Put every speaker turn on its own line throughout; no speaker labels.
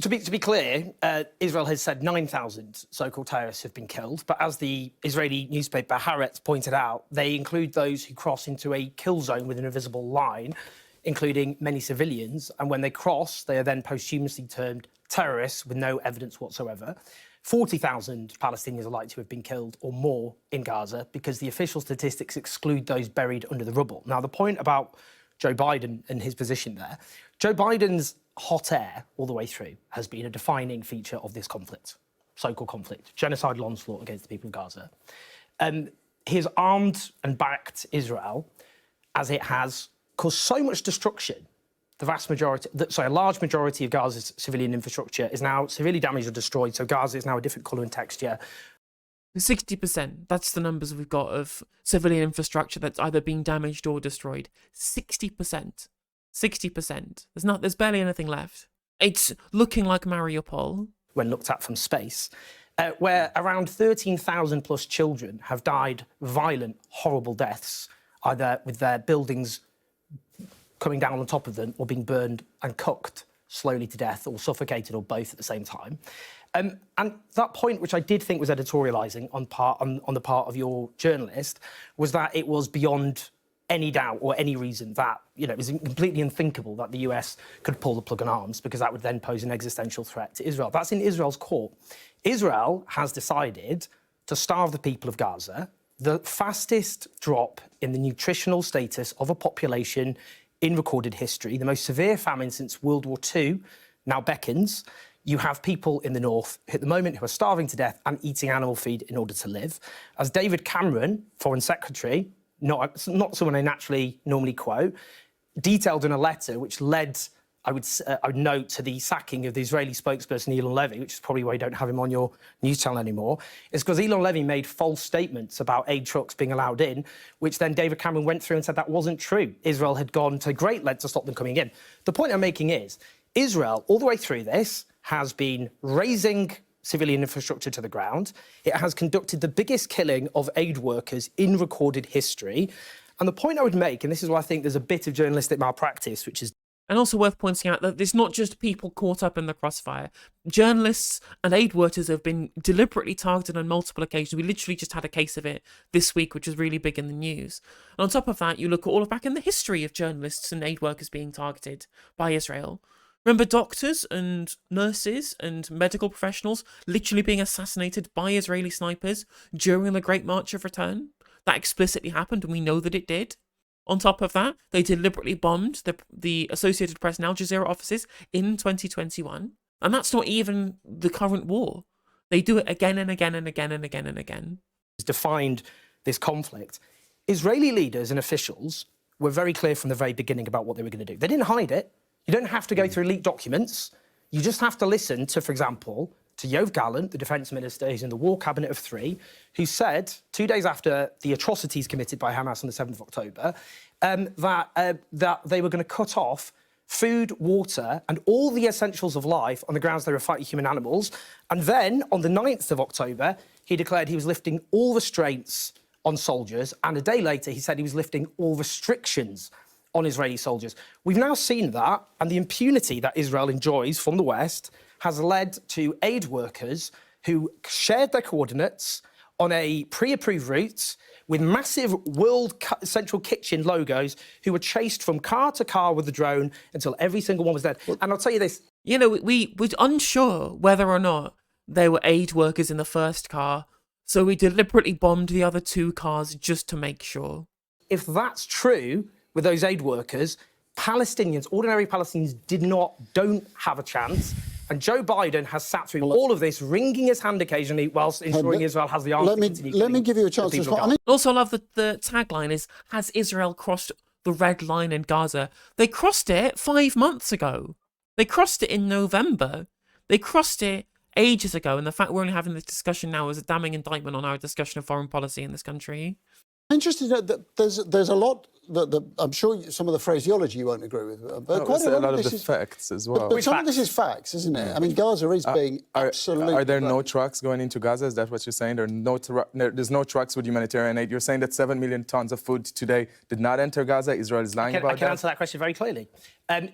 To be clear, Israel has said 9,000 so-called terrorists have been killed, but as the Israeli newspaper Haaretz pointed out, they include those who cross into a kill zone with an invisible line, including many civilians, and when they cross, they are then posthumously termed terrorists with no evidence whatsoever. 40,000 Palestinians are likely to have been killed or more in Gaza because the official statistics exclude those buried under the rubble. Now, the point about Joe Biden and his position there, Joe Biden's hot air all the way through has been a defining feature of this conflict, so-called conflict, genocidal onslaught against the people of Gaza. He has armed and backed Israel as it has caused so much destruction. A large majority of Gaza's civilian infrastructure is now severely damaged or destroyed, so Gaza is now a different colour and texture.
60%, that's the numbers we've got of civilian infrastructure that's either been damaged or destroyed. 60%. 60%. There's barely anything left. It's looking like Mariupol.
When looked at from space, where around 13,000 plus children have died violent, horrible deaths, either with their buildings coming down on top of them or being burned and cooked slowly to death or suffocated or both at the same time. And that point, which I did think was editorialising on the part of your journalist, was that it was beyond any doubt or any reason that, it was completely unthinkable that the US could pull the plug on arms because that would then pose an existential threat to Israel. That's in Israel's court. Israel has decided to starve the people of Gaza, the fastest drop in the nutritional status of a population in recorded history, the most severe famine since World War II now beckons. You have people in the north at the moment who are starving to death and eating animal feed in order to live. As David Cameron, Foreign Secretary, not someone I normally quote, detailed in a letter which led, I would note, to the sacking of the Israeli spokesperson Elon Levy, which is probably why you don't have him on your news channel anymore, is because Elon Levy made false statements about aid trucks being allowed in, which then David Cameron went through and said that wasn't true. Israel had gone to great lengths to stop them coming in. The point I'm making is, Israel, all the way through this, has been razing civilian infrastructure to the ground. It has conducted the biggest killing of aid workers in recorded history. And the point I would make, and this is why I think there's a bit of journalistic malpractice, which is...
And also worth pointing out that it's not just people caught up in the crossfire. Journalists and aid workers have been deliberately targeted on multiple occasions. We literally just had a case of it this week, which was really big in the news. And on top of that, you look at all back in the history of journalists and aid workers being targeted by Israel. Remember doctors and nurses and medical professionals literally being assassinated by Israeli snipers during the Great March of Return? That explicitly happened, and we know that it did. On top of that, they deliberately bombed the Associated Press and Al Jazeera offices in 2021. And that's not even the current war. They do it again and again and again and again and again.
Defined this conflict. Israeli leaders and officials were very clear from the very beginning about what they were going to do. They didn't hide it. You don't have to go through leaked documents. You just have to listen to, for example, to Yoav Gallant, the defence minister who's in the war cabinet of three, who said 2 days after the atrocities committed by Hamas on the 7th of October, that they were going to cut off food, water and all the essentials of life on the grounds they were fighting human animals. And then on the 9th of October, he declared he was lifting all restraints on soldiers. And a day later, he said he was lifting all restrictions on Israeli soldiers. We've now seen that, and the impunity that Israel enjoys from the West has led to aid workers who shared their coordinates on a pre-approved route with massive World Central Kitchen logos who were chased from car to car with the drone until every single one was dead. And I'll tell you this.
We were unsure whether or not there were aid workers in the first car, so we deliberately bombed the other two cars just to make sure.
If that's true with those aid workers, Palestinians, ordinary Palestinians, don't have a chance. And Joe Biden has sat through all of this, wringing his hand occasionally whilst ensuring Israel has the arms to continue.
Let me give you a chance to respond.
Also, I love that the tagline is, has Israel crossed the red line in Gaza? They crossed it 5 months ago. They crossed it in November. They crossed it ages ago. And the fact we're only having this discussion now is a damning indictment on our discussion of foreign policy in this country.
Interesting that there's a lot that I'm sure some of the phraseology you won't agree with, but quite
a lot of
this
the
is
facts as well.
But some of this is facts, isn't it? I mean, Gaza is being absolutely.
Are there no trucks going into Gaza? Is that what you're saying? There's no trucks with humanitarian aid. You're saying that 7 million tons of food today did not enter Gaza. Israel is lying about that.
I can answer that question very clearly.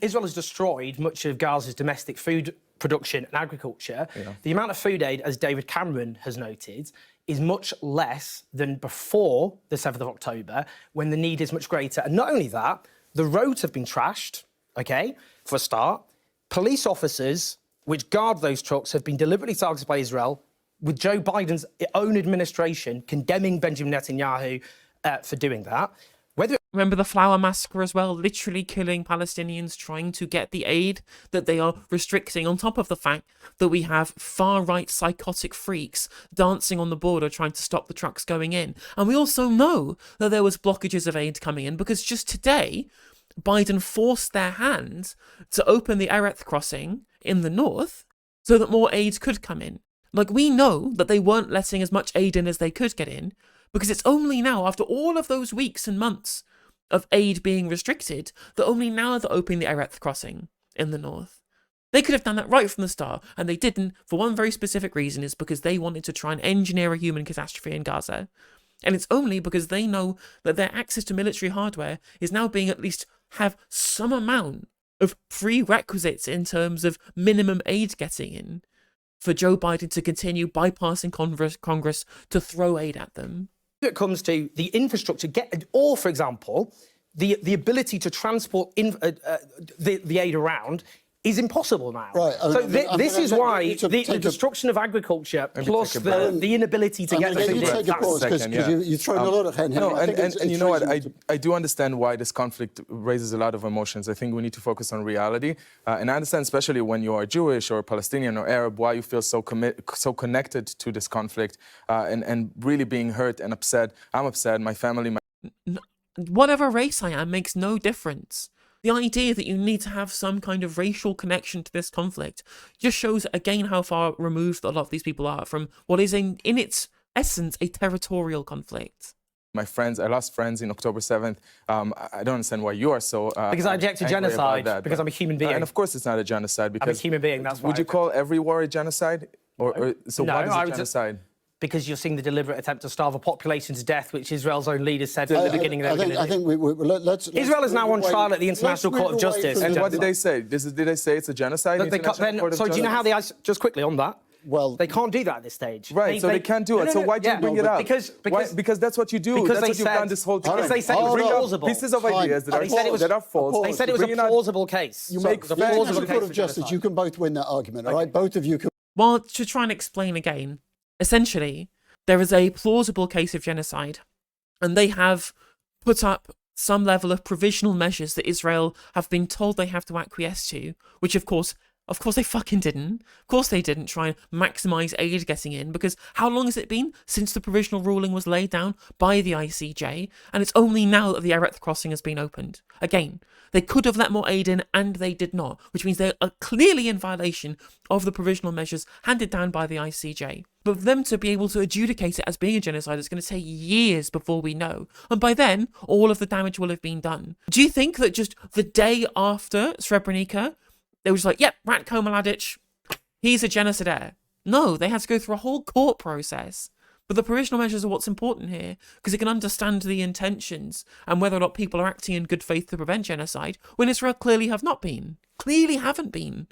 Israel has destroyed much of Gaza's domestic food production and agriculture. Yeah. The amount of food aid, as David Cameron has noted, is much less than before the 7th of October, when the need is much greater. And not only that, the roads have been trashed, OK, for a start. Police officers which guard those trucks have been deliberately targeted by Israel, with Joe Biden's own administration condemning Benjamin Netanyahu for doing that.
Remember the flower massacre as well, literally killing Palestinians trying to get the aid that they are restricting, on top of the fact that we have far-right psychotic freaks dancing on the border trying to stop the trucks going in. And we also know that there was blockages of aid coming in because just today, Biden forced their hand to open the Erez crossing in the north so that more aid could come in. Like, we know that they weren't letting as much aid in as they could get in because it's only now, after all of those weeks and months of aid being restricted, that only now they're opening the Erez crossing in the north. They could have done that right from the start, and they didn't, for one very specific reason, is because they wanted to try and engineer a human catastrophe in Gaza. And it's only because they know that their access to military hardware is now being at least have some amount of prerequisites in terms of minimum aid getting in for Joe Biden to continue bypassing Congress to throw aid at them.
When it comes to the infrastructure, or, for example, the ability to transport the aid around is impossible now.
Right.
So this is why the destruction of agriculture plus the inability to get the food.
Take a pause because you've thrown a lot of Hen.
No, and you know what? I do understand why this conflict raises a lot of emotions. I think we need to focus on reality. And I understand, especially when you are Jewish or Palestinian or Arab, why you feel so connected to this conflict and really being hurt and upset. I'm upset. My family.
Whatever race I am makes no difference. The idea that you need to have some kind of racial connection to this conflict just shows again how far removed a lot of these people are from what is in its essence a territorial conflict.
My friends, I lost friends in October 7th. I don't understand why you are so
because I object to genocide, because I'm a human being.
And of course it's not a genocide, because...
I'm a human being, that's why.
Would you call every war a genocide? So
no,
what is a genocide?
Because you're seeing the deliberate attempt to starve a population to death, which Israel's own leaders said at the beginning they were going to do.
I think let's
Israel is now on trial at the International Court of Justice.
And what did they say? Did they say it's a genocide?
So do you know how they... Just quickly on that.
Well,
they can't do that at this stage.
Right, they can't do it. So why do you bring it up? Because that's what you do.
Because
that's what you've done this whole time.
Because they said it was plausible.
Pieces of ideas that are false.
They said it was a plausible case.
You make the International Court of Justice. You can both win that argument, all right? Both of you can...
Well, to try and explain again, essentially, there is a plausible case of genocide, and they have put up some level of provisional measures that Israel have been told they have to acquiesce to, which of course they fucking didn't. Of course they didn't try and maximise aid getting in, because how long has it been since the provisional ruling was laid down by the ICJ? And it's only now that the Erez crossing has been opened. Again, they could have let more aid in and they did not, which means they are clearly in violation of the provisional measures handed down by the ICJ. But for them to be able to adjudicate it as being a genocide, it's going to take years before we know. And by then, all of the damage will have been done. Do you think that just the day after Srebrenica, they were just like, yep, Ratko Mladic, he's a genocidaire? No, they had to go through a whole court process. But the provisional measures are what's important here, because it can understand the intentions and whether or not people are acting in good faith to prevent genocide, when Israel clearly have not been. Clearly haven't been.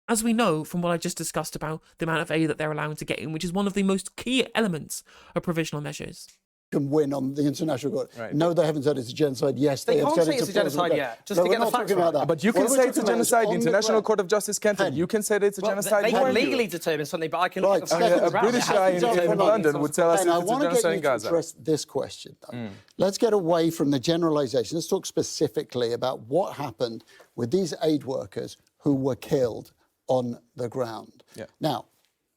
As we know from what I just discussed about the amount of aid that they're allowing to get in, which is one of the most key elements of provisional measures.
Can win on the International Court.
Right.
No, they haven't said it's a genocide. Yes, they have said it's a
genocide yet. Just to get the facts right.
But you can say it's a genocide. The International Court of Justice can't. You can say that it's a genocide.
They can legally determine something, but I can look at
a British guy in London would tell us it's a genocide in Gaza.
I want to address this question, though. Let's get away from the generalisation. Let's talk specifically about what happened with these aid workers who were killed on the ground.
Yeah.
Now,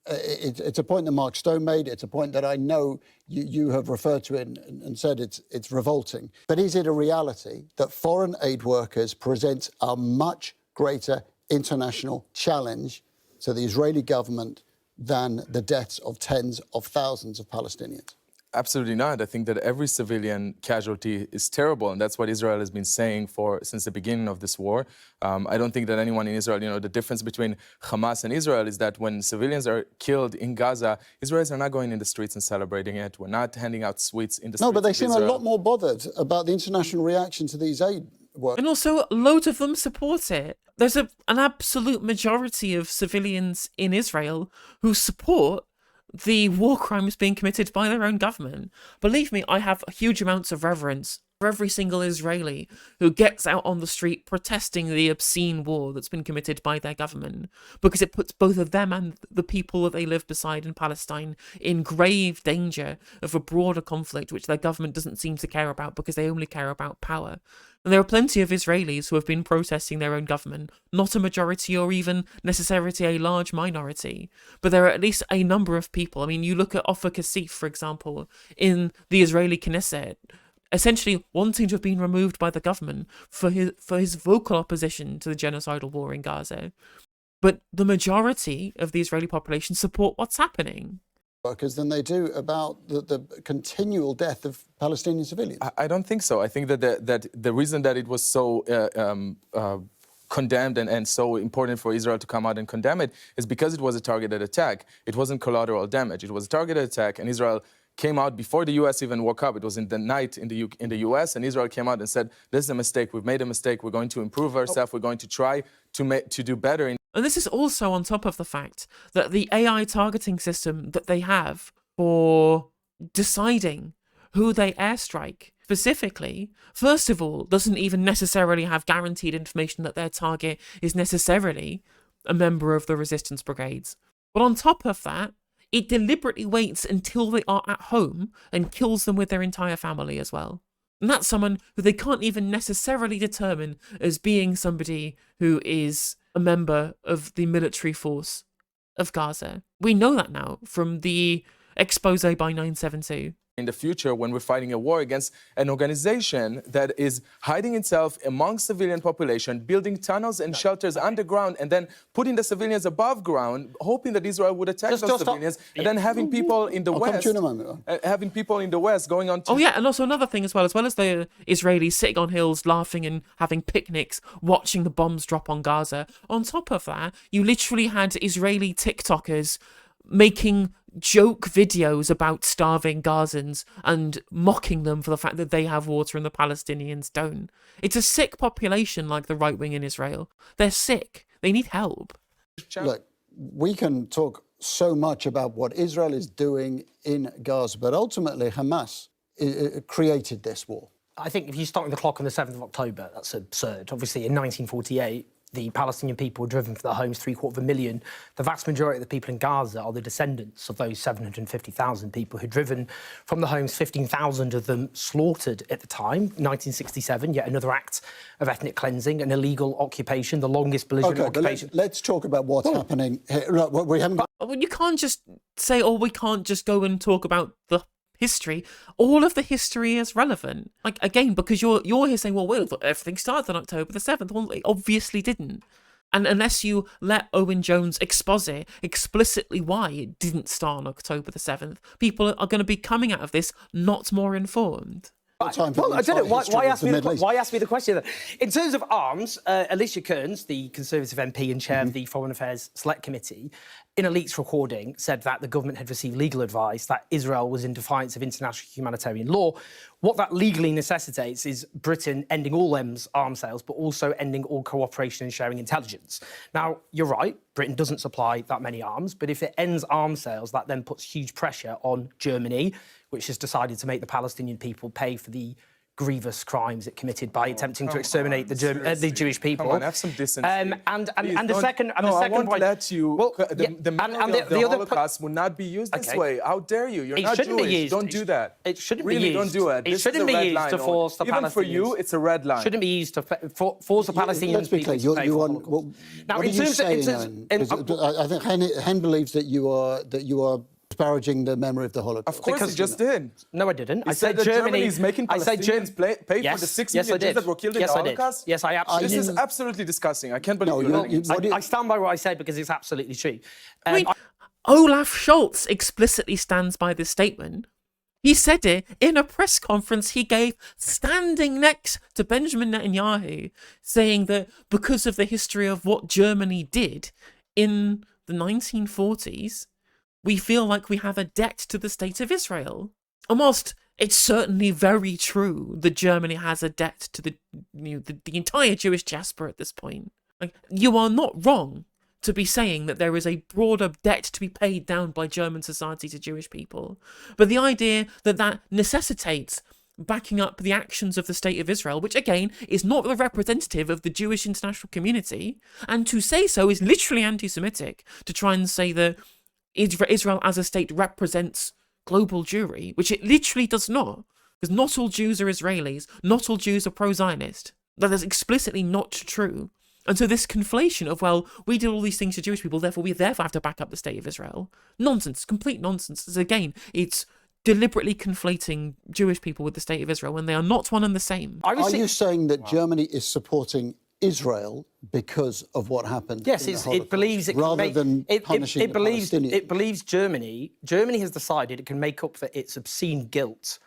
it's a point that Mark Stone made. It's a point that I know you have referred to and said it's revolting. But is it a reality that foreign aid workers present a much greater international challenge to the Israeli government than the deaths of tens of thousands of Palestinians?
Absolutely not. I think that every civilian casualty is terrible, and that's what Israel has been saying since the beginning of this war. I don't think that anyone in Israel, the difference between Hamas and Israel is that when civilians are killed in Gaza, Israelis are not going in the streets and celebrating it. We're not handing out sweets in the streets.
No, but they seem
of Israel.
a lot more bothered about the international reaction to these aid workers.
And also, loads of them support it. There's an absolute majority of civilians in Israel who support the war crimes being committed by their own government. Believe me, I have huge amounts of reverence for every single Israeli who gets out on the street protesting the obscene war that's been committed by their government, because it puts both of them and the people that they live beside in Palestine in grave danger of a broader conflict which their government doesn't seem to care about because they only care about power. And there are plenty of Israelis who have been protesting their own government, not a majority or even necessarily a large minority, but there are at least a number of people. I mean, you look at Ofer Kasif, for example, in the Israeli Knesset, essentially wanting to have been removed by the government for his vocal opposition to the genocidal war in Gaza. But the majority of the Israeli population support what's happening.
Workers than they do about the continual death of Palestinian civilians.
I don't think so. I think that the reason that it was so condemned and so important for Israel to come out and condemn it is because it was a targeted attack. It wasn't collateral damage. It was a targeted attack, and Israel came out before the U.S. even woke up. It was in the night in the U.S., and Israel came out and said, "This is a mistake. We've made a mistake. We're going to improve ourselves. We're going to try to do better."
And this is also on top of the fact that the AI targeting system that they have for deciding who they airstrike specifically, first of all, doesn't even necessarily have guaranteed information that their target is necessarily a member of the resistance brigades. But on top of that, it deliberately waits until they are at home and kills them with their entire family as well. And that's someone who they can't even necessarily determine as being somebody who is a member of the military force of Gaza. We know that now from the expose by 972.
In the future, when we're fighting a war against an organization that is hiding itself among civilian population, building tunnels and shelters underground, and then putting the civilians above ground, hoping that Israel would attack those civilians, and then having people in the West, going on to...
Oh yeah, and also another thing as well as the Israelis sitting on hills laughing and having picnics, watching the bombs drop on Gaza. On top of that, you literally had Israeli TikTokers making joke videos about starving Gazans and mocking them for the fact that they have water and the Palestinians don't. It's a sick population, like the right wing in Israel. They're sick. They need help.
Look, we can talk so much about what Israel is doing in Gaza, but ultimately Hamas created this war.
I think if you start the clock on the 7th of October, that's absurd. Obviously, in 1948, the Palestinian people were driven from their homes, 750,000. The vast majority of the people in Gaza are the descendants of those 750,000 people who'd driven from the homes, 15,000 of them slaughtered at the time, 1967, yet another act of ethnic cleansing, an illegal occupation, the longest belligerent occupation.
Let's talk about what's happening here. Look, we haven't got...
You can't just say, we can't just go and talk about the history. All of the history is relevant. Like, again, because you're here saying, well, everything started on October the 7th. Well, it obviously didn't. And unless you let Owen Jones exposit explicitly why it didn't start on October the 7th, people are going to be coming out of this not more informed.
Well, I don't know. Why ask me the question then? In terms of arms, Alicia Kearns, the Conservative MP and chair of the Foreign Affairs Select Committee, in a leaked recording said that the government had received legal advice that Israel was in defiance of international humanitarian law. What that legally necessitates is Britain ending all arms sales, but also ending all cooperation and sharing intelligence. Now, you're right, Britain doesn't supply that many arms, but if it ends arms sales, that then puts huge pressure on Germany, which has decided to make the Palestinian people pay for the grievous crimes it committed by attempting to exterminate the Jewish people.
Come on, have some decency.
The second
I won't
point,
let you. The memory of the Holocaust will not be used this way. How dare you? You're not Jewish. Don't do that.
It shouldn't
really,
be used.
Don't do it.
It shouldn't be used to force the Palestinians.
Even for you, it's a red line.
Shouldn't be used to force the Palestinians.
Let's be clear.
To pay for the Holocaust. Now, in terms of,
I think Hen believes that you are disparaging the memory of the Holocaust.
Of course, he just did.
No, I didn't.
I said that Germany is making Palestinians pay for the 6 million Jews that were killed in the Holocaust?
Yes, I absolutely
did. This is absolutely disgusting. I can't believe
I stand by what I said because it's absolutely true.
Olaf Scholz explicitly stands by this statement. He said it in a press conference he gave standing next to Benjamin Netanyahu, saying that because of the history of what Germany did in the 1940s, we feel like we have a debt to the state of Israel. And whilst it's certainly very true that Germany has a debt to the entire Jewish diaspora at this point, like, you are not wrong to be saying that there is a broader debt to be paid down by German society to Jewish people. But the idea that that necessitates backing up the actions of the state of Israel, which again is not the representative of the Jewish international community, and to say so is literally anti-Semitic, to try and say that Israel as a state represents global Jewry, which it literally does not, because not all Jews are Israelis, not all Jews are pro-Zionist. That is explicitly not true. And so this conflation of, well, we did all these things to Jewish people, therefore we have to back up the state of Israel. Nonsense, complete nonsense. Again, it's deliberately conflating Jewish people with the state of Israel when they are not one and the same.
Are you saying that Germany is supporting Israel because of what happened?
Yes,
in the Holocaust,
it believes it can
rather
make,
than punishing the Palestinians?
It believes Germany has decided it can make up for its obscene guilt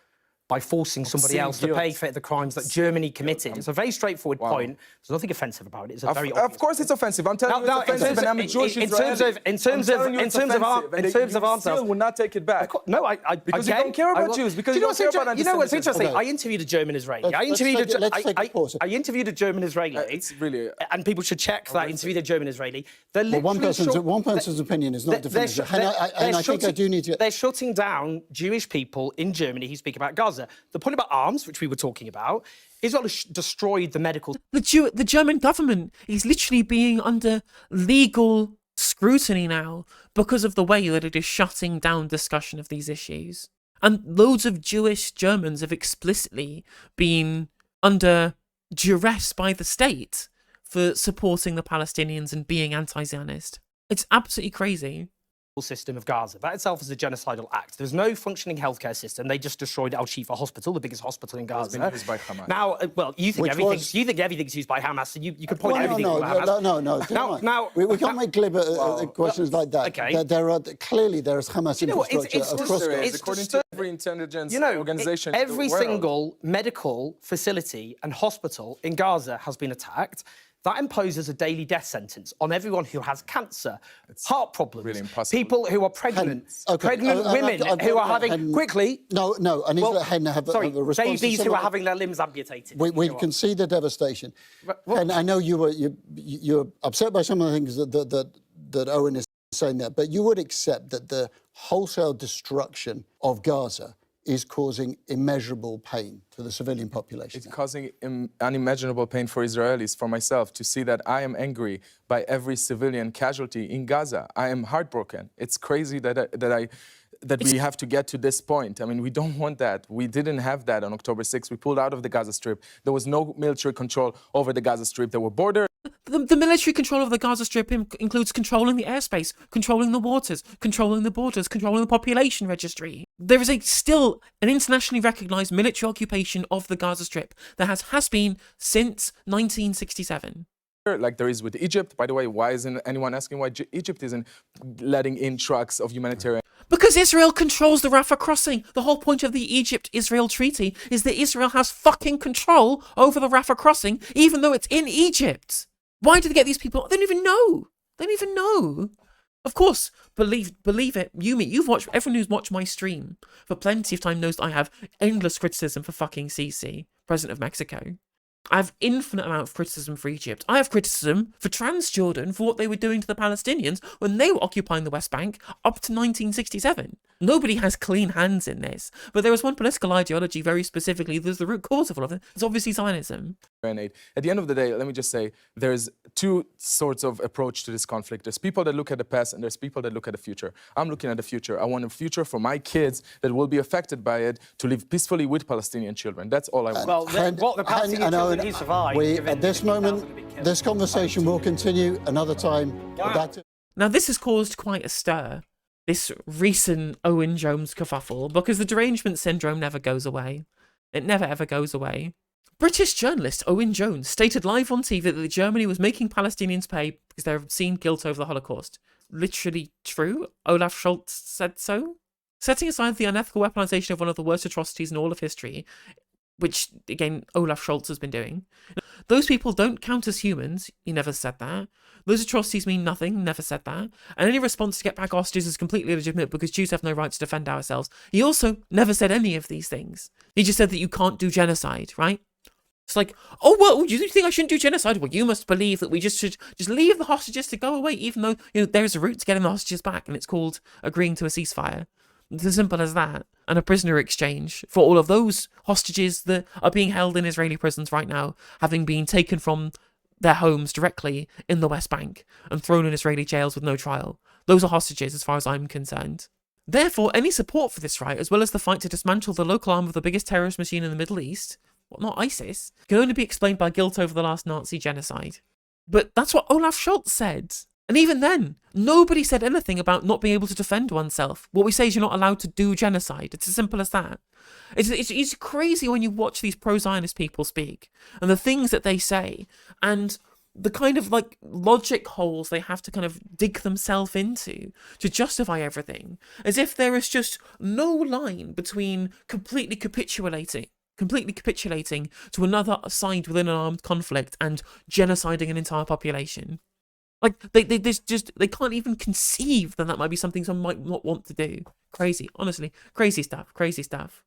by forcing somebody else to pay for the crimes that Germany committed. It's a very straightforward point. There's nothing offensive about it. It's a very
Of course it's offensive. I'm telling you it's offensive, and I'm a Jewish Israeli.
in terms of answers,
still will not take it back.
No,
because you don't care about Jews, because you don't care about anti-Semitism.
You know what's interesting? I interviewed a German Israeli. I interviewed a German Israeli.
It's really,
and people should check that I interviewed a German Israeli.
Well, one person's opinion is not definitive. And I think I do need to.
They're shutting down Jewish people in Germany who speak about Gaza. The point about arms, which we were talking about, Israel has destroyed the medical.
The German government is literally being under legal scrutiny now because of the way that it is shutting down discussion of these issues. And loads of Jewish Germans have explicitly been under duress by the state for supporting the Palestinians and being anti-Zionist. It's absolutely crazy.
System of Gaza. That itself is a genocidal act. There's no functioning healthcare system. They just destroyed Al Shifa Hospital, the biggest hospital in Gaza.
It's been used by Hamas.
Now, well, you think everything's used by Hamas, so you could point everything to Hamas.
No. We can't make glib questions like that.
Okay.
There are clearly Hamas infrastructure across
Gaza. According to every intelligence organization,
every single medical facility and hospital in Gaza has been attacked. That imposes a daily death sentence on everyone who has cancer, heart problems,
really impossible.
people who are pregnant, pregnant women who are having quickly.
No, I need to let Hen have a response.
Babies who are having their limbs amputated.
We can see the devastation, and I know you're upset by some of the things that Owen is saying there, but you would accept that the wholesale destruction of Gaza is causing immeasurable pain to the civilian population.
It's causing unimaginable pain for Israelis, for myself, to see that I am angry by every civilian casualty in Gaza. I am heartbroken. It's crazy that we have to get to this point. I mean, we don't want that. We didn't have that on October 6th. We pulled out of the Gaza Strip. There was no military control over the Gaza Strip. There were borders.
The military control of the Gaza Strip includes controlling the airspace, controlling the waters, controlling the borders, controlling the population registry. There is still an internationally recognised military occupation of the Gaza Strip that has been since 1967.
Like there is with Egypt. By the way, why isn't anyone asking why Egypt isn't letting in trucks of humanitarian?
Because Israel controls the Rafah crossing. The whole point of the Egypt-Israel treaty is that Israel has fucking control over the Rafah crossing, even though it's in Egypt. Why do they get these people? They don't even know. They don't even know. Of course, believe it, everyone who's watched my stream for plenty of time knows that I have endless criticism for fucking Sisi, President of Mexico. I have infinite amount of criticism for Egypt. I have criticism for Transjordan for what they were doing to the Palestinians when they were occupying the West Bank up to 1967. Nobody has clean hands in this. But there was one political ideology very specifically that's the root cause of all of it. It's obviously Zionism.
At the end of the day, let me just say, there's two sorts of approach to this conflict. There's people that look at the past and there's people that look at the future. I'm looking at the future. I want a future for my kids that will be affected by it to live peacefully with Palestinian children. That's all I want.
Well, what the Palestinian children he survived...
At this moment, this conversation will continue another time.
Now, this has caused quite a stir, this recent Owen Jones kerfuffle, because the derangement syndrome never goes away. It never ever goes away. British journalist Owen Jones stated live on TV that Germany was making Palestinians pay because they have seen guilt over the Holocaust. Literally true? Olaf Scholz said so? Setting aside the unethical weaponization of one of the worst atrocities in all of history, which, again, Olaf Scholz has been doing, those people don't count as humans. He never said that. Those atrocities mean nothing. Never said that. And any response to get back hostages is completely legitimate because Jews have no right to defend ourselves. He also never said any of these things. He just said that you can't do genocide, right? It's like, oh, well, you think I shouldn't do genocide? Well, you must believe that we just should just leave the hostages to go away, even though, there's a route to getting the hostages back, and it's called agreeing to a ceasefire. It's as simple as that. And a prisoner exchange for all of those hostages that are being held in Israeli prisons right now, having been taken from their homes directly in the West Bank and thrown in Israeli jails with no trial. Those are hostages as far as I'm concerned. Therefore, any support for this right, as well as the fight to dismantle the local arm of the biggest terrorist machine in the Middle East, well, not ISIS, can only be explained by guilt over the last Nazi genocide. But that's what Olaf Scholz said. And even then, nobody said anything about not being able to defend oneself. What we say is you're not allowed to do genocide. It's as simple as that. It's crazy when you watch these pro-Zionist people speak and the things that they say and the kind of logic holes they have to kind of dig themselves into to justify everything, as if there is just no line between completely capitulating to another side within an armed conflict and genociding an entire population. They can't even conceive that might be something someone might not want to do. Crazy, honestly, crazy stuff.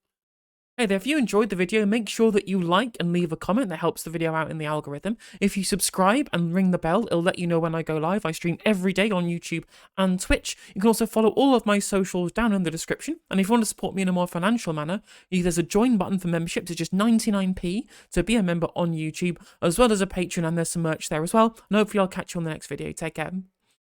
Hey there, if you enjoyed the video, make sure that you like and leave a comment. That helps the video out in the algorithm. If you subscribe and ring the bell, it'll let you know when I go live. I stream every day on YouTube and Twitch. You can also follow all of my socials down in the description. And if you want to support me in a more financial manner, there's a join button for membership to just 99p to be a member on YouTube, as well as a Patreon, and there's some merch there as well. And hopefully I'll catch you on the next video. Take care.